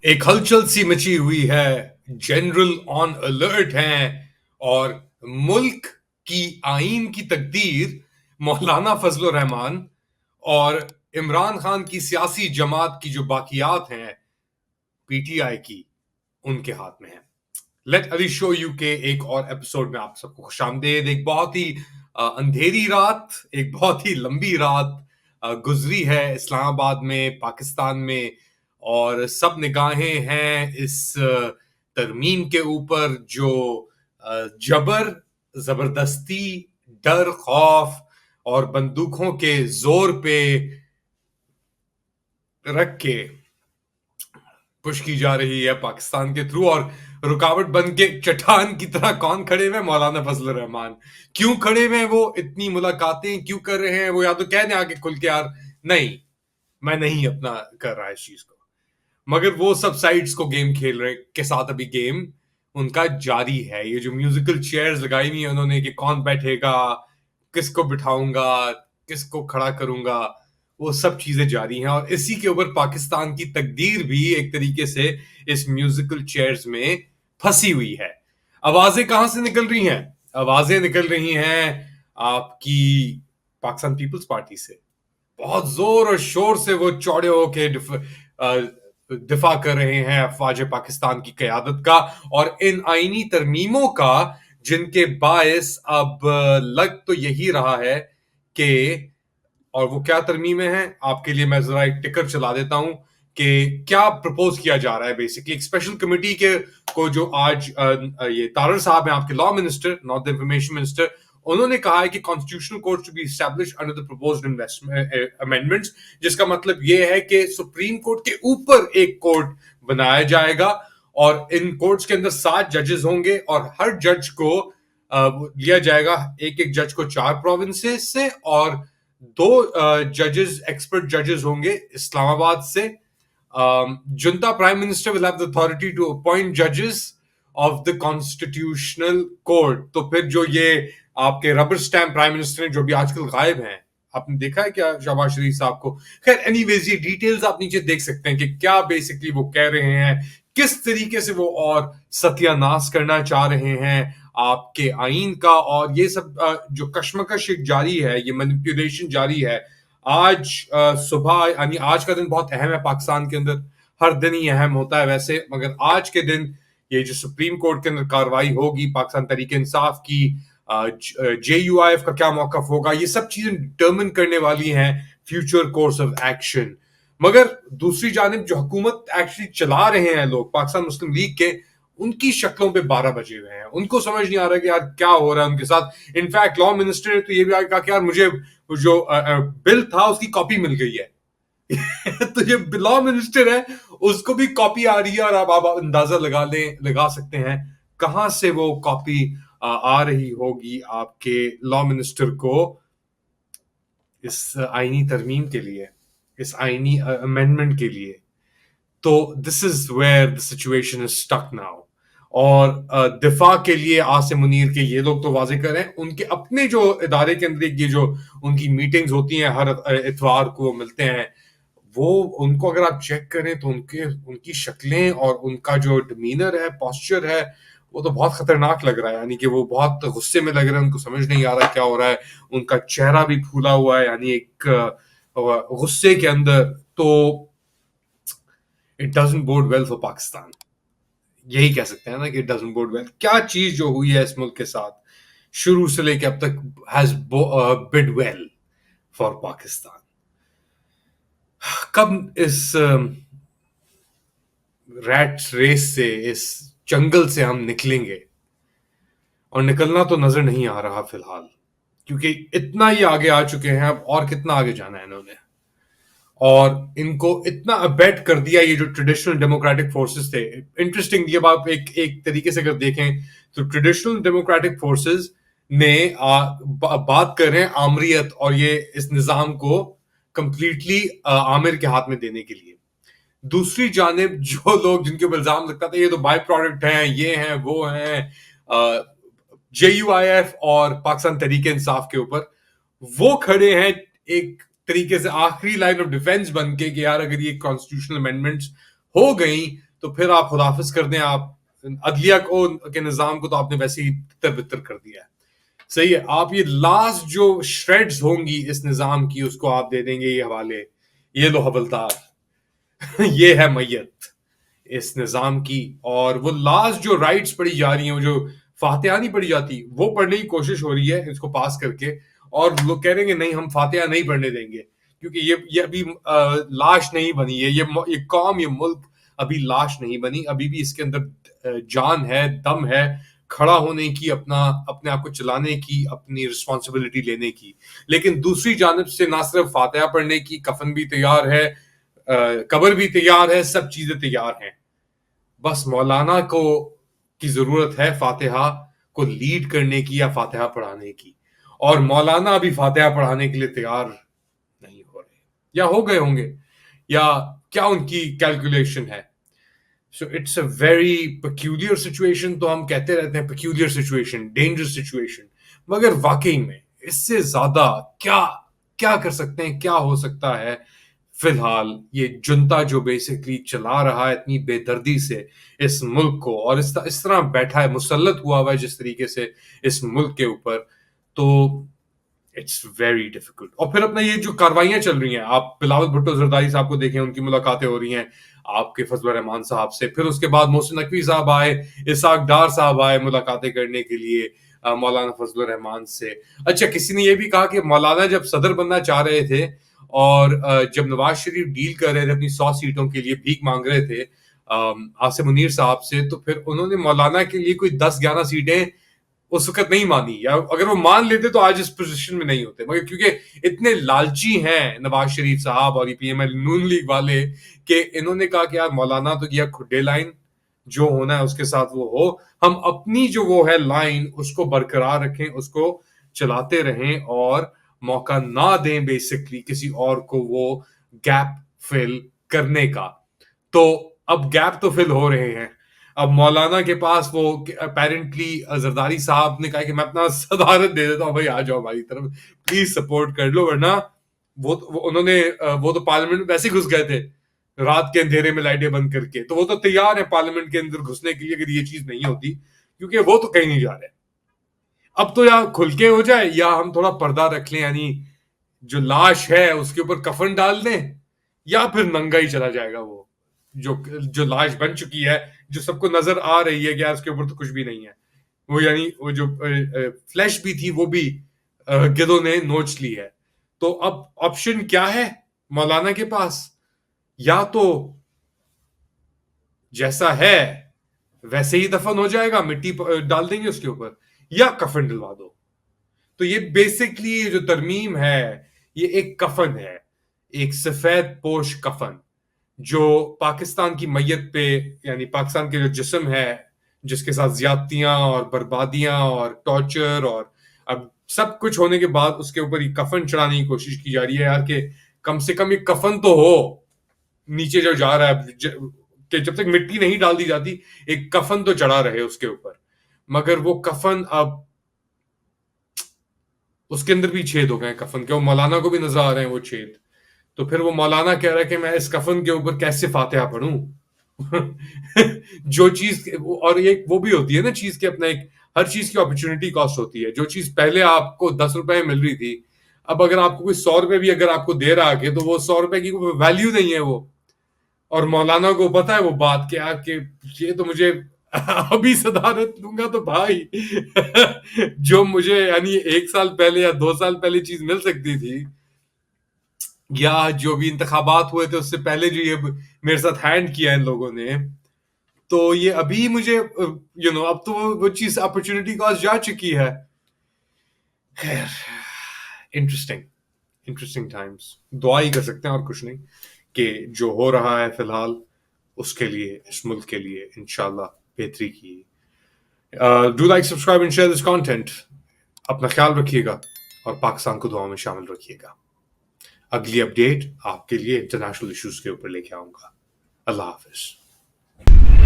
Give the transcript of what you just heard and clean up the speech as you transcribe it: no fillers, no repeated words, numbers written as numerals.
ایک ہلچل سی مچی ہوئی ہے، جنرل آن الرٹ ہیں، اور ملک کی آئین کی تقدیر مولانا فضل الرحمان اور عمران خان کی سیاسی جماعت کی جو باقیات ہیں پی ٹی آئی کی، ان کے ہاتھ میں ہے۔ لیٹ ابھی شو یو کے ایک اور ایپیسوڈ میں آپ سب کو خوش آمدید۔ ایک بہت ہی اندھیری رات، ایک بہت ہی لمبی رات گزری ہے اسلام آباد میں، پاکستان میں، اور سب نگاہیں ہیں اس ترمیم کے اوپر جو جبر، زبردستی، ڈر، خوف اور بندوقوں کے زور پہ رکھ کے پش کی جا رہی ہے پاکستان کے تھرو، اور رکاوٹ بن کے چٹان کی طرح کون کھڑے ہوئے؟ مولانا فضل الرحمان۔ کیوں کھڑے ہوئے وہ؟ اتنی ملاقاتیں کیوں کر رہے ہیں وہ؟ یا تو کہہ دیں آگے کھل کے یار نہیں، میں نہیں اپنا کر رہا اس چیز کو، مگر وہ سب سائڈز کو گیم کھیل رہے کے ساتھ ابھی گیم ان کا جاری ہے۔ یہ جو میوزیکل چیئرز لگائی ہوئی ہیں انہوں نے کہ کون بیٹھے گا، کس کو بٹھاؤں گا، کس کو کھڑا کروں گا، وہ سب چیزیں جاری ہیں، اور اسی کے اوپر پاکستان کی تقدیر بھی ایک طریقے سے اس میوزیکل چیئرز میں پھنسی ہوئی ہے۔ آوازیں کہاں سے نکل رہی ہیں؟ آوازیں نکل رہی ہیں آپ کی پاکستان پیپلز پارٹی سے۔ بہت زور اور شور سے وہ چوڑے ہو کے دفاع کر رہے ہیں افواج پاکستان کی قیادت کا اور ان آئینی ترمیموں کا، جن کے باعث اب لگ تو یہی رہا ہے کہ، اور وہ کیا ترمیمیں ہیں آپ کے لیے میں ذرا ایک ٹکر چلا دیتا ہوں کہ کیا پرپوز کیا جا رہا ہے۔ بیسکلی ایک اسپیشل کمیٹی کے کو جو آج یہ تارڑ صاحب ہیں آپ کے law minister, not the information minister, انہوں نے کہا ہے کہ constitutional court to be establish under the proposed amendments, جس کا مطلب یہ ہے کہ سپریم کورٹ کے اوپر ایک کورٹ بنایا جائے گا، اور ان کورٹس کے اندر 7 ججز ہوں گے، اور ہر جج کو لیا جائے گا، ایک ایک جج کو 4 پروونسز سے، اور 2 ججز ایکسپرٹ ججز ہوں گے اسلام آباد سے۔ جنتا prime minister will have the authority to appoint judges of the constitutional court۔ تو پھر جو یہ آپ کے ربر سٹیمپ پرائم منسٹر ہیں جو بھی آج کل غائب ہیں، آپ نے دیکھا ہے کیا شہباز شریف صاحب کو؟ خیر اینی ویز، یہ ڈیٹیلز آپ نیچے دیکھ سکتے ہیں کہ کیا بیسکلی وہ کہہ رہے ہیں، کس طریقے سے وہ اور ستیہ ناس کرنا چاہ رہے ہیں آپ کے آئین کا، اور یہ سب جو کشمکش جاری ہے، یہ مینیپولیشن جاری ہے۔ آج صبح، یعنی آج کا دن بہت اہم ہے پاکستان کے اندر، ہر دن ہی اہم ہوتا ہے ویسے، مگر آج کے دن یہ جو سپریم کورٹ کے اندر کاروائی ہوگی، پاکستان تحریک انصاف کی، جے یو آئی ایف کا کیا موقف ہوگا، یہ سب چیزیں ڈٹرمن کرنے والی ہیں فیوچر کورس آف ایکشن۔ مگر دوسری جانب جو حکومت ایکچولی چلا رہے ہیں لوگ، پاکستان مسلم لیگ کے، ان کی شکلوں پہ 12 بجے ہوئے ہیں، ان کو سمجھ نہیں آ رہا کہ یار کیا ہو رہا ہے ان کے ساتھ۔ انفیکٹ لا منسٹر نے تو یہ بھی کہا کہ یار مجھے جو بل تھا اس کی کاپی مل گئی ہے تو یہ لا منسٹر ہے، اس کو بھی کاپی آ رہی ہے، اور اب آپ اندازہ لگا سکتے ہیں کہاں سے وہ کاپی آ رہی ہوگی آپ کے لا منسٹر کو اس آئینی ترمیم کے لیے، اس آئینی امینڈمنٹ کے لیے۔ تو this is where the situation is stuck now. اور دفاع کے لیے عاصم منیر کے یہ لوگ تو واضح کر رہے ہیں، ان کے اپنے جو ادارے کے اندر یہ جو ان کی میٹنگز ہوتی ہیں ہر اتوار کو وہ ملتے ہیں، وہ ان کو اگر آپ چیک کریں تو ان کی شکلیں اور ان کا جو ڈمینر ہے، پوسچر ہے، وہ تو بہت خطرناک لگ رہا ہے، یعنی کہ وہ بہت غصے میں لگ رہے ہیں، ان کو سمجھ نہیں آ رہا کیا ہو رہا ہے، ان کا چہرہ بھی پھولا ہوا ہے، یعنی ایک غصے کے اندر۔ تو it doesn't bode well for Pakistan, یہی کہہ سکتے ہیں نا کہ it doesn't bode well۔ کیا چیز جو ہوئی ہے اس ملک کے ساتھ شروع سے لے کے اب تک has bid well for Pakistan. کب اس ریٹ ریس سے، اس جنگل سے ہم نکلیں گے؟ اور نکلنا تو نظر نہیں آ رہا فی الحال، کیونکہ اتنا ہی آگے آ چکے ہیں، اب اور کتنا آگے جانا ہے انہوں نے، اور ان کو اتنا ابیٹ کر دیا یہ جو ٹریڈیشنل ڈیموکریٹک فورسز تھے۔ انٹرسٹنگ، جب آپ ایک طریقے سے اگر دیکھیں تو ٹریڈیشنل ڈیموکریٹک فورسز نے بات کر رہے ہیں آمریت اور یہ اس نظام کو کمپلیٹلی عامر کے ہاتھ میں دینے کے لیے۔ دوسری جانب جو لوگ جن کے اوپر الزام لگتا تھا یہ تو بائی پروڈکٹ ہیں، یہ ہیں وہ ہیں، جے یو آئی ایف اور پاکستان تحریک انصاف کے اوپر، وہ کھڑے ہیں ایک طریقے سے آخری لائن آف ڈیفenس بن کے کہ یار اگر یہ کانسٹیٹیوشنل امینڈمنٹس ہو گئیں تو پھر آپ خداحافظ کر دیں. آپ عدلیہ کو کے نظام کو تو آپ نے ویسے ہی تر بتر کر دیا ہے. صحیح ہے. آپ یہ لاسٹ جو شریڈز ہوں گی اس نظام کی اس کو آپ دے دیں گے یہ حوالے, یہ لو حوالدار, یہ ہے میت اس نظام کی. اور وہ لاسٹ جو رائٹس پڑھی جا رہی ہیں, جو فاتحہ نہیں پڑھی جاتی, وہ پڑھنے کی کوشش ہو رہی ہے اس کو پاس کر کے. اور لوگ کہہ رہے ہیں کہ نہیں ہم فاتحہ نہیں پڑھنے دیں گے کیونکہ یہ ابھی لاش نہیں بنی ہے, یہ قوم, یہ ملک ابھی لاش نہیں بنی, ابھی بھی اس کے اندر جان ہے, دم ہے, کھڑا ہونے کی, اپنے آپ کو چلانے کی, اپنی رسپانسبلٹی لینے کی. لیکن دوسری جانب سے نہ صرف فاتحہ پڑھنے کی, کفن بھی تیار ہے, قبر بھی تیار ہے, سب چیزیں تیار ہیں. بس مولانا کو کی ضرورت ہے فاتحہ کو لیڈ کرنے کی یا فاتحہ پڑھانے کی. اور مولانا ابھی فاتحہ پڑھانے کے لیے تیار نہیں ہو رہے, یا ہو گئے ہوں گے, یا کیا ان کی کیلکولیشن ہے. So it's a very peculiar situation. تو ہم کہتے رہتے ہیں peculiar situation, dangerous situation, مگر واقعی میں اس سے زیادہ کیا کر سکتے ہیں, کیا ہو سکتا ہے. فی الحال یہ جنتا جو بیسکلی چلا رہا ہے اتنی بے دردی سے اس ملک کو, اور اس طرح بیٹھا ہے, مسلط ہوا ہوا ہے جس طریقے سے اس ملک کے اوپر, تو اٹس ویری ڈیفیکلٹ. اور پھر اپنا یہ جو کاروائیاں چل رہی ہیں, آپ بلاول بھٹو زرداری صاحب کو دیکھیں, ان کی ملاقاتیں ہو رہی ہیں آپ کے فضل الرحمان صاحب سے. پھر اس کے بعد محسن نقوی صاحب آئے, اسحاق ڈار صاحب آئے ملاقاتیں کرنے کے لیے مولانا فضل الرحمان سے. اچھا, کسی نے یہ بھی کہا کہ مولانا جب صدر بننا چاہ رہے تھے اور جب نواز شریف ڈیل کر رہے تھے اپنی 100 سیٹوں کے لیے, بھیک مانگ رہے تھے آصف منیر صاحب سے, تو پھر انہوں نے مولانا کے لیے کوئی 10-11 سیٹیں اس وقت نہیں مانی, یا اگر وہ مان لیتے تو آج اس پوزیشن میں نہیں ہوتے. مگر کیونکہ اتنے لالچی ہیں نواز شریف صاحب اور پی ایم ایل نون لیگ والے کہ انہوں نے کہا کہ یار مولانا تو کیا کھڈے لائن جو ہونا ہے اس کے ساتھ وہ ہو, ہم اپنی جو وہ ہے لائن اس کو برقرار رکھیں, اس کو چلاتے رہیں اور موقع نہ دیں بیسکلی کسی اور کو وہ گیپ فل کرنے کا. تو اب گیپ تو فل ہو رہے ہیں. اب مولانا کے پاس وہ اپیرنٹلی زرداری صاحب نے کہا کہ میں اپنا صدارت دے دیتا ہوں, بھائی آ جاؤ ہماری طرف, پلیز سپورٹ کر لو, ورنہ وہ تو پارلیمنٹ میں ویسے گھس گئے تھے رات کے اندھیرے میں لائٹیں بند کر کے, تو وہ تو تیار ہے پارلیمنٹ کے اندر گھسنے کے لیے اگر یہ چیز نہیں ہوتی, کیونکہ وہ تو کہیں نہیں جا رہے. اب تو یا کھل کے ہو جائے یا ہم تھوڑا پردہ رکھ لیں, یعنی جو لاش ہے اس کے اوپر کفن ڈال دیں, یا پھر ننگا ہی چلا جائے گا وہ جو لاش بن چکی ہے, جو سب کو نظر آ رہی ہے کہ یار اس کے اوپر تو کچھ بھی نہیں ہے, وہ یعنی وہ جو فلیش بھی تھی وہ بھی گدوں نے نوچ لی ہے. تو اب آپشن کیا ہے مولانا کے پاس, یا تو جیسا ہے ویسے ہی دفن ہو جائے گا, مٹی ڈال دیں گے اس کے اوپر, یا کفن ڈلوا دو. تو یہ بیسکلی جو ترمیم ہے یہ ایک کفن ہے, ایک سفید پوش کفن جو پاکستان کی میت پہ, یعنی پاکستان کے جو جسم ہے جس کے ساتھ زیادتیاں اور بربادیاں اور ٹارچر اور اب سب کچھ ہونے کے بعد اس کے اوپر یہ کفن چڑھانے کی کوشش کی جا رہی ہے یار, کہ کم سے کم یہ کفن تو ہو نیچے جو جا رہا ہے, کہ جب تک مٹی نہیں ڈال دی جاتی ایک کفن تو چڑھا رہے اس کے اوپر. مگر وہ کفن اب اس کے اندر بھی چھید ہو گئے کفن کے, وہ مولانا کو بھی نظر آ رہے ہیں وہ چھید. تو پھر وہ مولانا کہہ رہا ہے کہ میں اس کفن کے اوپر کیسے فاتحہ پڑھوں. جو چیز, اور یہ وہ بھی ہوتی ہے نا چیز کے اپنا ایک, ہر چیز کی اپرچونٹی کاسٹ ہوتی ہے. جو چیز پہلے آپ کو 10 روپے مل رہی تھی, اب اگر آپ کو کوئی 100 روپے بھی اگر آپ کو دے رہا کہ تو وہ 100 روپے کی کوئی ویلیو نہیں ہے وہ. اور مولانا کو پتا ہے وہ بات کیا, کہ یہ تو مجھے ابھی صدارت لوں گا تو بھائی جو مجھے یعنی 1 سال پہلے یا 2 سال پہلے چیز مل سکتی تھی, یا جو بھی انتخابات ہوئے تھے اس سے پہلے جو یہ میرے ساتھ ہینڈ کیا ان لوگوں نے, تو یہ ابھی مجھے اب تو وہ چیز اپرچونٹی کاسٹ جا چکی ہے. خیر, انٹرسٹنگ ٹائمز. دعا ہی کر سکتے ہیں اور کچھ نہیں, کہ جو ہو رہا ہے فی الحال اس کے لیے, اس ملک کے لیے انشاءاللہ بہتری کی. Do like, subscribe and share this content. اپنا خیال رکھیے گا اور پاکستان کو دعاؤں میں شامل رکھیے گا. اگلی اپڈیٹ آپ کے لیے انٹرنیشنل ایشوز کے اوپر لے کے آؤں گا. اللہ حافظ.